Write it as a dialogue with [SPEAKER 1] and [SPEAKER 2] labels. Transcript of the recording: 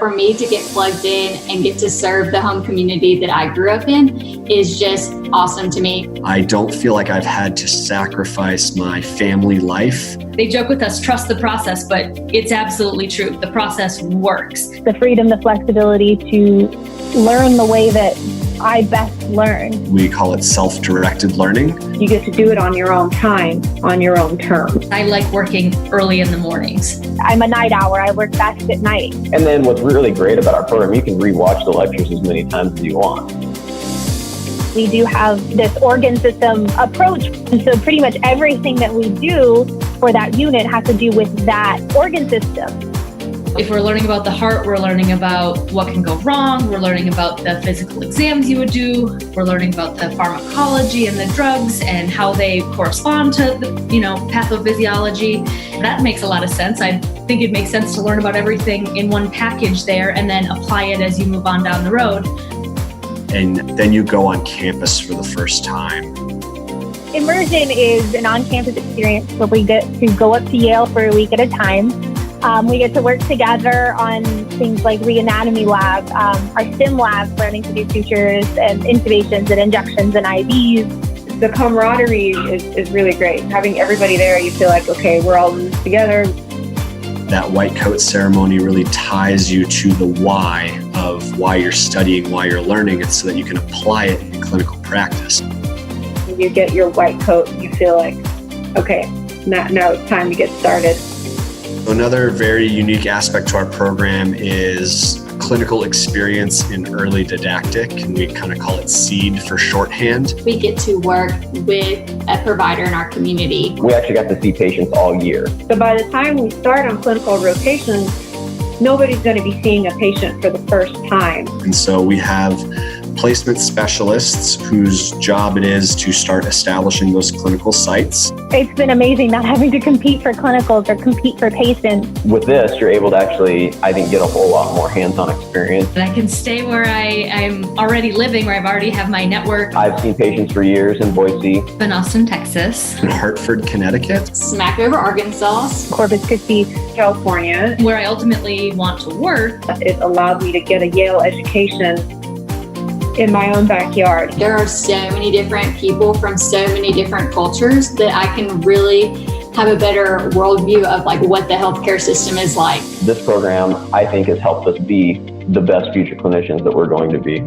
[SPEAKER 1] For me to get plugged in and get to serve the home community that I grew up in is just awesome to me.
[SPEAKER 2] I don't feel like I've had to sacrifice my family life.
[SPEAKER 3] They joke with us, trust the process, but it's absolutely true. The process works.
[SPEAKER 4] The freedom, the flexibility to learn the way that I best learn.
[SPEAKER 2] We call it self-directed learning.
[SPEAKER 5] You get to do it on your own time, on your own terms.
[SPEAKER 3] I like working early in the mornings.
[SPEAKER 4] I'm a night owl. I work best at night.
[SPEAKER 6] And then what's really great about our program, you can rewatch the lectures as many times as you want.
[SPEAKER 4] We do have this organ system approach. And so pretty much everything that we do for that unit has to do with that organ system.
[SPEAKER 3] If we're learning about the heart, we're learning about what can go wrong. We're learning about the physical exams you would do. We're learning about the pharmacology and the drugs and how they correspond to the, pathophysiology. That makes a lot of sense. I think it makes sense to learn about everything in one package there and then apply it as you move on down the road.
[SPEAKER 2] And then you go on campus for the first time.
[SPEAKER 4] Immersion is an on-campus experience where we get to go up to Yale for a week at a time. We get to work together on things like reanatomy lab, our sim labs, learning to do sutures and intubations and injections and IVs.
[SPEAKER 5] The camaraderie is really great. Having everybody there, you feel like, okay, we're all in this together.
[SPEAKER 2] That white coat ceremony really ties you to the why of why you're studying, why you're learning it, so that you can apply it in clinical practice.
[SPEAKER 5] When you get your white coat, you feel like, okay, now it's time to get started.
[SPEAKER 2] Another very unique aspect to our program is clinical experience in early didactic, and we kind of call it CEED for shorthand.
[SPEAKER 1] We get to work with a provider in our community.
[SPEAKER 6] We actually got to see patients all year.
[SPEAKER 5] So by the time we start on clinical rotations, nobody's going to be seeing a patient for the first time.
[SPEAKER 2] And so we have placement specialists whose job it is to start establishing those clinical sites.
[SPEAKER 4] It's been amazing not having to compete for clinicals or compete for patients.
[SPEAKER 6] With this, you're able to actually, I think, get a whole lot more hands-on experience.
[SPEAKER 3] And I can stay where I'm already living, where I've already have my network.
[SPEAKER 6] I've seen patients for years in Boise,
[SPEAKER 3] In Austin, Texas.
[SPEAKER 2] In Hartford, Connecticut.
[SPEAKER 1] Smackover, Arkansas.
[SPEAKER 4] Corpus Christi,
[SPEAKER 5] California.
[SPEAKER 3] Where I ultimately want to work.
[SPEAKER 5] It allowed me to get a Yale education in my own backyard.
[SPEAKER 1] There are so many different people from so many different cultures that I can really have a better worldview of what the healthcare system is like.
[SPEAKER 6] This program, I think, has helped us be the best future clinicians that we're going to be.